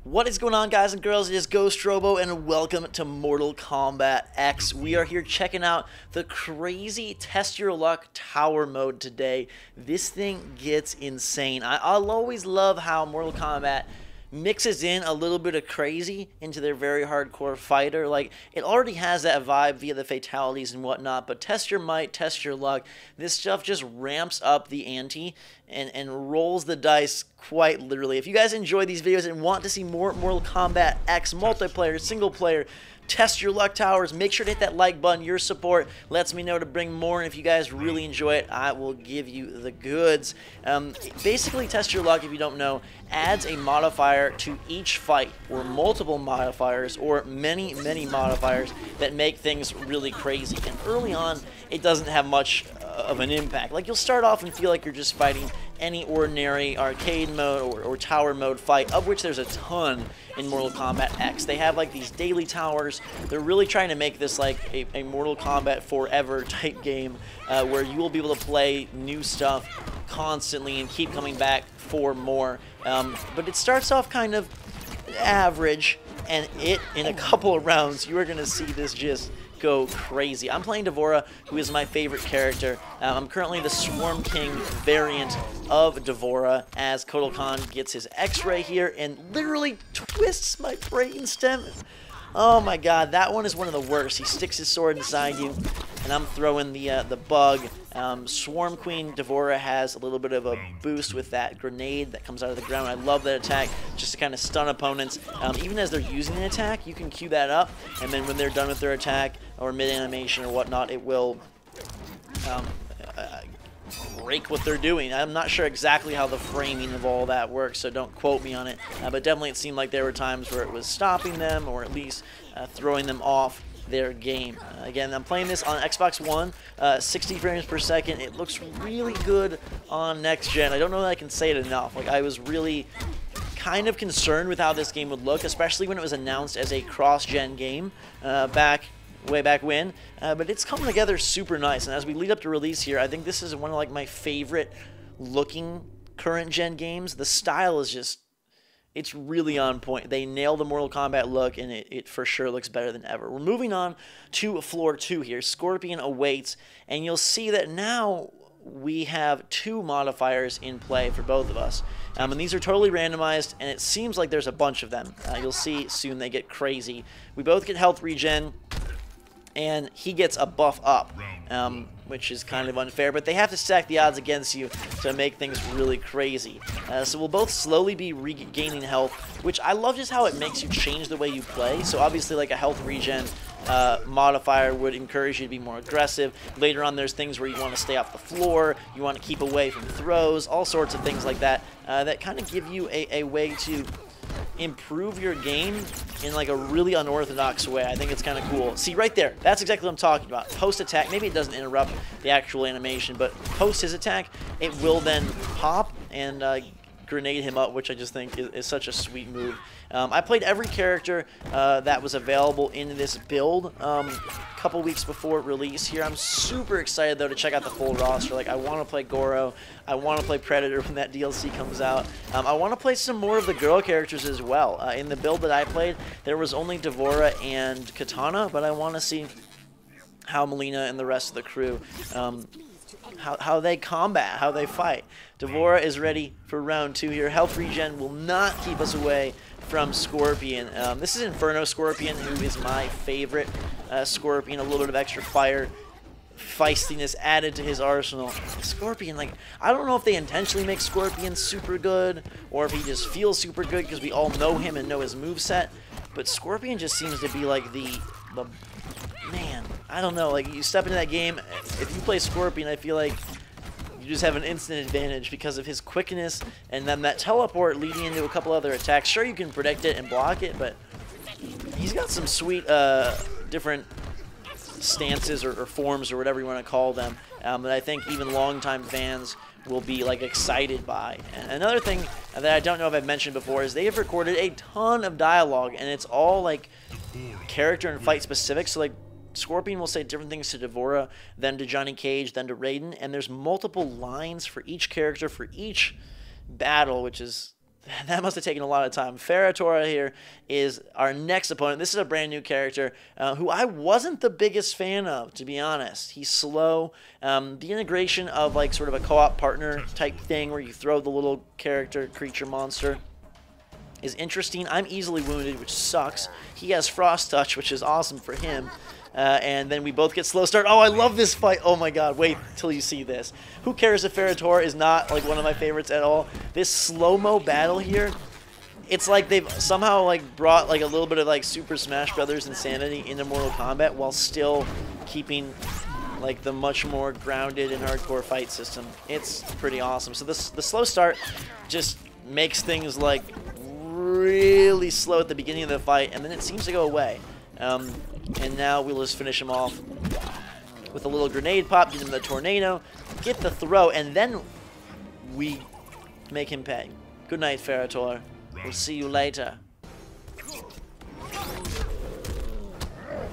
What is going on, guys and girls? It is Ghost Robo, and welcome to Mortal Kombat X. We are here checking out the crazy Test Your Luck Tower mode today. This thing gets insane. I'll always love how Mortal Kombat mixes in a little bit of crazy into their very hardcore fighter. Like, it already has that vibe via the fatalities and whatnot, but test your might, test your luck. This stuff just ramps up the ante and rolls the dice quite literally. If you guys enjoy these videos and want to see more Mortal Kombat X multiplayer, single player, test your luck towers, make sure to hit that like button. Your support lets me know to bring more, and if you guys really enjoy it, I will give you the goods. Basically, test your luck, if you don't know, adds a modifier to each fight, or multiple modifiers, or many modifiers that make things really crazy. And early on, it doesn't have much of an impact. Like, you'll start off and feel like you're just fighting any ordinary arcade mode or tower mode fight, of which there's a ton in Mortal Kombat X. They have like these daily towers. They're really trying to make this like a Mortal Kombat Forever type game where you will be able to play new stuff constantly and keep coming back for more. But it starts off kind of average, and in a couple of rounds, you are going to see this just go crazy. I'm playing D'Vorah, who is my favorite character. I'm currently the Swarm King variant of D'Vorah, as Kotal Kahn gets his X-ray here and literally twists my brainstem. Oh my god, that one is one of the worst. He sticks his sword inside you, and I'm throwing the bug. Swarm Queen D'Vorah has a little bit of a boost with that grenade that comes out of the ground. I love that attack, just to kind of stun opponents. Even as they're using an attack, you can queue that up, and then when they're done with their attack, or mid-animation or whatnot, it will break what they're doing. I'm not sure exactly how the framing of all that works, so don't quote me on it, but definitely it seemed like there were times where it was stopping them, or at least throwing them off their game. Again, I'm playing this on Xbox One, 60 frames per second. It looks really good on next gen. I don't know that I can say it enough. Like, I was really kind of concerned with how this game would look, especially when it was announced as a cross-gen game way back when, but it's coming together super nice. And as we lead up to release here, I think this is one of like my favorite looking current gen games. The style is just, it's really on point. They nail the Mortal Kombat look, and it for sure looks better than ever. We're moving on to floor 2 here. Scorpion awaits, and you'll see that now we have 2 modifiers in play for both of us. And these are totally randomized, and it seems like there's a bunch of them. You'll see soon they get crazy. We both get health regen, and he gets a buff up, which is kind of unfair, but they have to stack the odds against you to make things really crazy. So we'll both slowly be regaining health, which I love just how it makes you change the way you play. So obviously, like, a health regen modifier would encourage you to be more aggressive. Later on, there's things where you want to stay off the floor, you want to keep away from throws, all sorts of things like that, that kind of give you a way to improve your game in like a really unorthodox way. I think it's kind of cool. See, right there, that's exactly what I'm talking about. Post attack, maybe it doesn't interrupt the actual animation, but post his attack, it will then pop and grenade him up, which I just think is such a sweet move. I played every character that was available in this build a couple weeks before release here. I'm super excited, though, to check out the full roster. Like, I want to play Goro. I want to play Predator when that DLC comes out. I want to play some more of the girl characters as well. In the build that I played, there was only D'Vorah and Katana, but I want to see how Melina and the rest of the crew, how they combat, how they fight. D'Vorah is ready for round 2 here. Health regen will not keep us away from Scorpion. This is Inferno Scorpion, who is my favorite Scorpion. A little bit of extra fire, feistiness added to his arsenal. Scorpion, like, I don't know if they intentionally make Scorpion super good, or if he just feels super good because we all know him and know his moveset, but Scorpion just seems to be like the man, I don't know, like, you step into that game, if you play Scorpion, I feel like you just have an instant advantage because of his quickness, and then that teleport leading into a couple other attacks. Sure, you can predict it and block it, but he's got some sweet different stances or forms or whatever you want to call them that I think even longtime fans will be like excited by. And another thing that I don't know if I've mentioned before is they have recorded a ton of dialogue, and it's all like character and fight specific. So like Scorpion will say different things to D'Vorah, then to Johnny Cage, then to Raiden, and there's multiple lines for each character for each battle, which is That must have taken a lot of time. Ferratora here is our next opponent. This is a brand new character who I wasn't the biggest fan of, to be honest. He's slow. The integration of like sort of a co-op partner type thing where you throw the little character, creature, monster is interesting. I'm easily wounded, which sucks. He has Frost Touch, which is awesome for him. And then we both get slow start. Oh, I love this fight. Oh my god, wait till you see this. Who cares if Ferratora is not like one of my favorites at all? This slow-mo battle here, it's like they've somehow like brought like a little bit of like Super Smash Brothers insanity into Mortal Kombat while still keeping like the much more grounded and hardcore fight system. It's pretty awesome. So the slow start just makes things like really slow at the beginning of the fight, and then it seems to go away. And now we'll just finish him off with a little grenade pop, get him the tornado, get the throw, and then we make him pay. Good night, Ferrator. We'll see you later.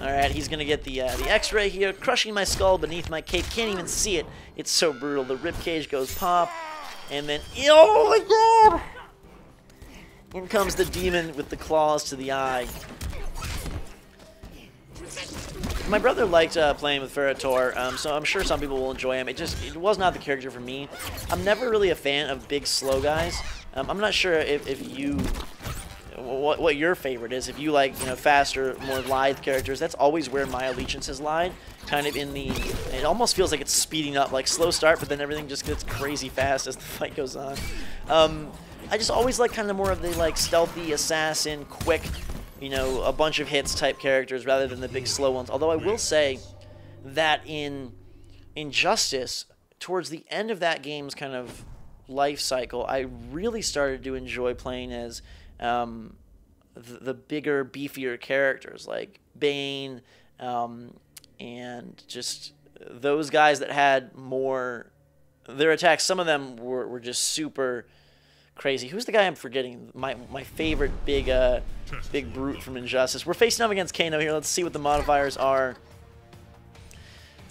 Alright, he's going to get the X-ray here, crushing my skull beneath my cape. Can't even see it. It's so brutal. The ribcage goes pop, and then... Oh my god! In comes the demon with the claws to the eye. My brother liked playing with Ferrator, so I'm sure some people will enjoy him. It was not the character for me. I'm never really a fan of big, slow guys. I'm not sure if you... What your favorite is. If you like, faster, more lithe characters, that's always where my allegiances lied. Kind of in the... It almost feels like it's speeding up, like slow start, but then everything just gets crazy fast as the fight goes on. I just always like kind of more of the like stealthy, assassin, quick, a bunch of hits type characters rather than the big slow ones. Although I will say that in Injustice, towards the end of that game's kind of life cycle, I really started to enjoy playing as the bigger, beefier characters like Bane and just those guys that had more... Their attacks, some of them were just super... crazy. Who's the guy I'm forgetting? My favorite big brute from Injustice. We're facing up against Kano here. Let's see what the modifiers are.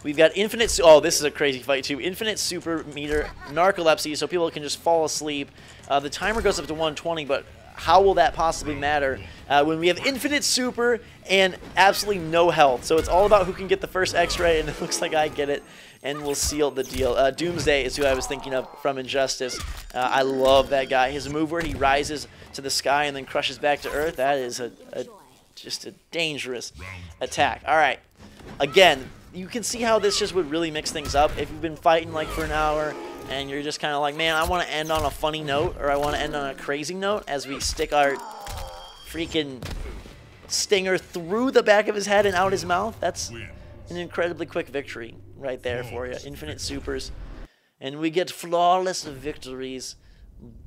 We've got infinite... Oh, this is a crazy fight too. Infinite super meter, narcolepsy, so people can just fall asleep. The timer goes up to 120, but how will that possibly matter when we have infinite super and absolutely no health? So it's all about who can get the first X-ray, and it looks like I get it. And we'll seal the deal. Doomsday is who I was thinking of from Injustice. I love that guy. His move where he rises to the sky and then crushes back to Earth, that is just a dangerous attack. All right. Again, you can see how this just would really mix things up. If you've been fighting like for an hour and you're just kind of like, man, I want to end on a funny note or I want to end on a crazy note as we stick our freaking stinger through the back of his head and out his mouth. That's an incredibly quick victory right there for you. Infinite supers. And we get flawless victories.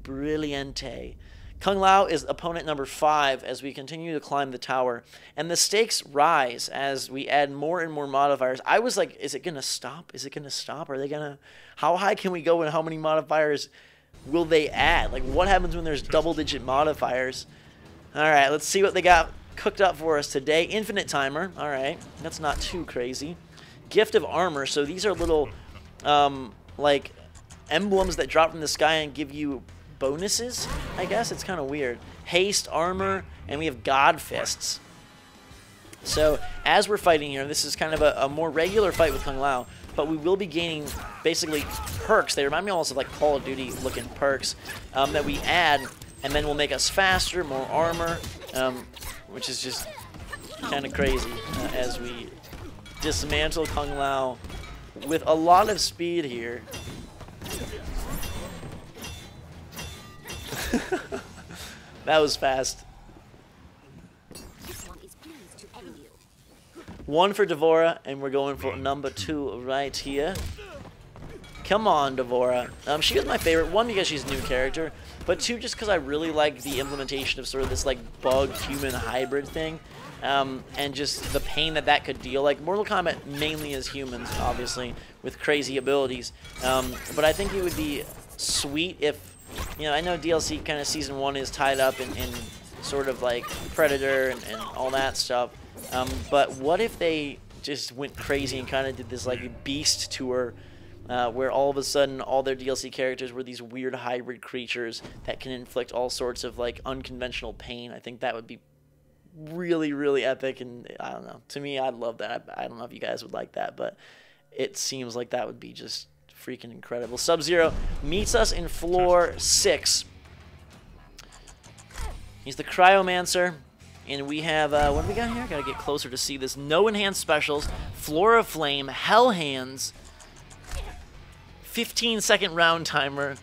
Brilliante. Kung Lao is opponent number 5 as we continue to climb the tower. And the stakes rise as we add more and more modifiers. I was like, is it going to stop? Is it going to stop? Are they going to... How high can we go and how many modifiers will they add? Like, what happens when there's double-digit modifiers? All right, let's see what they got cooked up for us today. Infinite timer. All right, that's not too crazy. Gift of armor. So these are little, like, emblems that drop from the sky and give you bonuses, I guess. It's kind of weird. Haste, armor, and we have God Fists. So as we're fighting here, this is kind of a more regular fight with Kung Lao, but we will be gaining basically perks. They remind me almost of like Call of Duty looking perks that we add, and then will make us faster, more armor, which is just kind of crazy as we dismantle Kung Lao with a lot of speed here. That was fast. One for Devora, and we're going for number 2 right here. Come on, Devora. She was my favorite. 1, because she's a new character, but 2, just because I really like the implementation of sort of this like bug-human hybrid thing, and just the pain that could deal. Like, Mortal Kombat mainly is humans, obviously, with crazy abilities, but I think it would be sweet if, I know DLC kind of Season 1 is tied up in sort of like Predator and all that stuff, but what if they just went crazy and kind of did this like Beast tour, where all of a sudden all their DLC characters were these weird hybrid creatures that can inflict all sorts of like unconventional pain. I think that would be really, really epic, and I don't know. To me, I'd love that. I don't know if you guys would like that, but it seems like that would be just freaking incredible. Sub-Zero meets us in floor 6. He's the Cryomancer, and we have, what do we got here? Gotta get closer to see this. No enhanced specials, Floor of Flame, Hell Hands, 15-second round timer,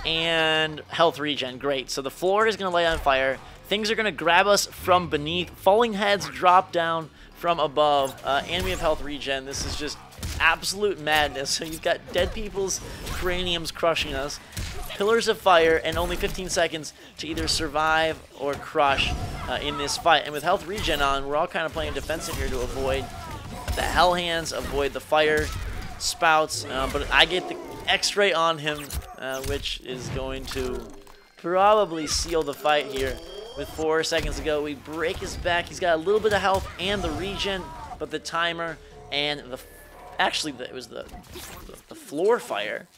and health regen. Great. So the floor is gonna light on fire. Things are gonna grab us from beneath. Falling heads drop down from above, and we have health regen. This is just absolute madness. So you've got dead people's craniums crushing us, pillars of fire, and only 15 seconds to either survive or crush in this fight. And with health regen on, we're all kind of playing defensive here to avoid the hell hands, avoid the fire spouts, but I get the X-ray on him, which is going to probably seal the fight here. With 4 seconds to go, we break his back. He's got a little bit of health and the regen, but the timer and the it was the floor fire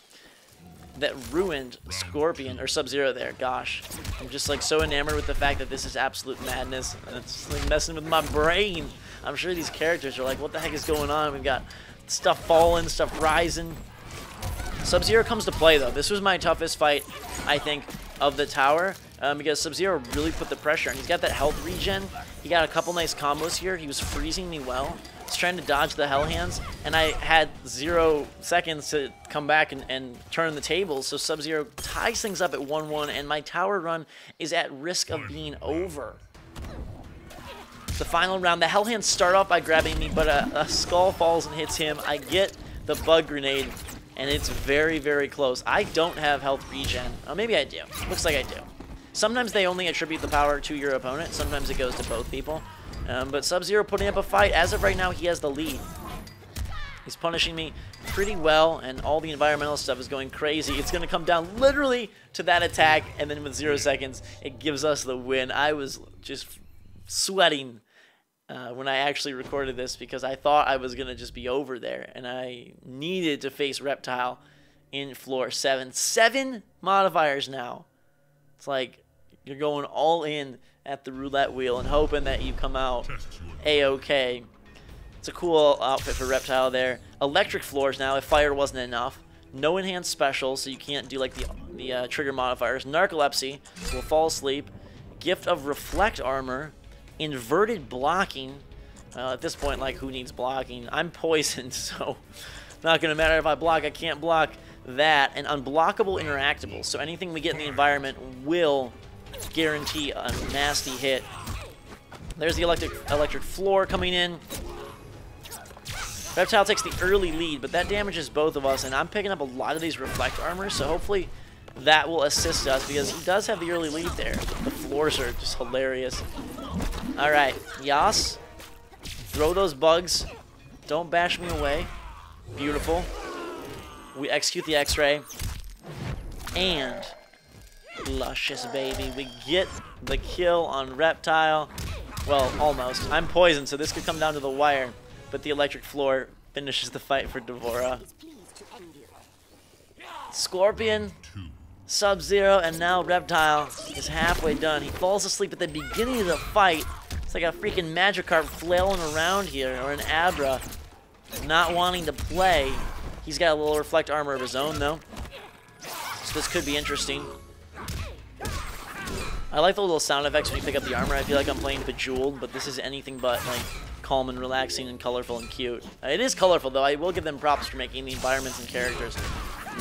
that ruined Scorpion or Sub-Zero there. Gosh, I'm just like so enamored with the fact that this is absolute madness, and it's like messing with my brain. I'm sure these characters are like, what the heck is going on? We've got stuff falling, stuff rising. Sub-Zero comes to play though. This was my toughest fight, I think, of the tower, because Sub-Zero really put the pressure on. He's got that health regen. He got a couple nice combos here. He was freezing me well. He's trying to dodge the hell hands, and I had 0 seconds to come back and turn the tables. So Sub-Zero ties things up at 1-1, and my tower run is at risk of being over. The final round, the hell hands start off by grabbing me, but a skull falls and hits him. I get the bug grenade, and it's very, very close. I don't have health regen. Oh, maybe I do. Looks like I do. Sometimes they only attribute the power to your opponent. Sometimes it goes to both people. But Sub-Zero putting up a fight. As of right now, he has the lead. He's punishing me pretty well, and all the environmental stuff is going crazy. It's going to come down literally to that attack, and then with 0 seconds, it gives us the win. I was just sweating when I actually recorded this because I thought I was going to just be over there, and I needed to face Reptile in floor 7. 7 modifiers now. It's like you're going all in at the roulette wheel and hoping that you come out A-okay. It's a cool outfit for Reptile there. Electric floors now if fire wasn't enough. No enhanced specials, so you can't do like the trigger modifiers. Narcolepsy will fall asleep. Gift of reflect armor. Inverted blocking. At this point, like, who needs blocking? I'm poisoned, so not going to matter if I block. I can't block that. And unblockable interactables. So anything we get in the environment will guarantee a nasty hit. There's the electric floor coming in. Reptile takes the early lead, but that damages both of us, and I'm picking up a lot of these reflect armors, so hopefully that will assist us because he does have the early lead there. The floors are just hilarious. Alright, Yas, throw those bugs. Don't bash me away. Beautiful. We execute the X-ray. And luscious, baby. We get the kill on Reptile. Well, almost. I'm poisoned, so this could come down to the wire. But the electric floor finishes the fight for Devora. Scorpion, Sub-Zero, and now Reptile is halfway done. He falls asleep at the beginning of the fight. It's like a freaking Magikarp flailing around here, or an Abra not wanting to play. He's got a little reflect armor of his own, though. So this could be interesting. I like the little sound effects when you pick up the armor. I feel like I'm playing Bejeweled, but this is anything but like calm and relaxing and colorful and cute. It is colorful, though. I will give them props for making the environments and characters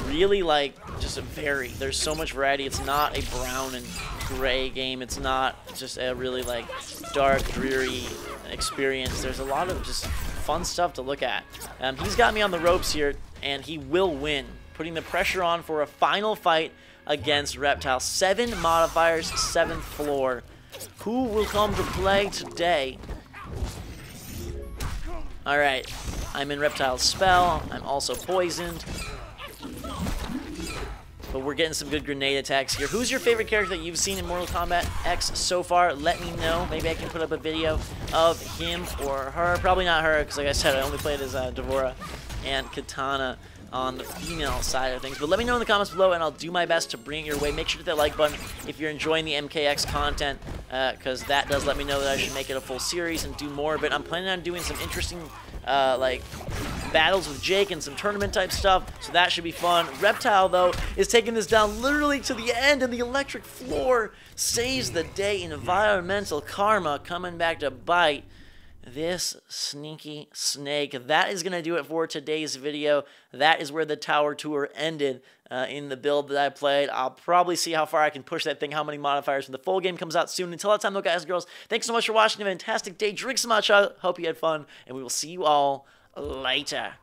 really, like, just vary. There's so much variety. It's not a brown and gray game. It's not just a really, like, dark, dreary experience. There's a lot of just fun stuff to look at. He's got me on the ropes here, and he will win, putting the pressure on for a final fight against Reptile. 7 modifiers, 7th floor. Who will come to play today? Alright, I'm in Reptile's spell. I'm also poisoned. But we're getting some good grenade attacks here. Who's your favorite character that you've seen in Mortal Kombat X so far? Let me know. Maybe I can put up a video of him or her. Probably not her, because like I said, I only played as Devora and Katana. on the female side of things. But let me know in the comments below, and I'll do my best to bring it your way. Make sure to hit that like button if you're enjoying the MKX content, because that does let me know that I should make it a full series and do more. But I'm planning on doing some interesting, like, battles with Jake and some tournament type stuff, so that should be fun. Reptile, though, is taking this down literally to the end, and the electric floor saves the day. Environmental karma coming back to bite this sneaky snake. That is going to do it for today's video. That is where the tower tour ended in the build that I played. I'll probably see how far I can push that thing, how many modifiers when the full game comes out soon. Until that time, though, guys and girls, thanks so much for watching. A fantastic day. Drink so much. I hope you had fun, and we will see you all later.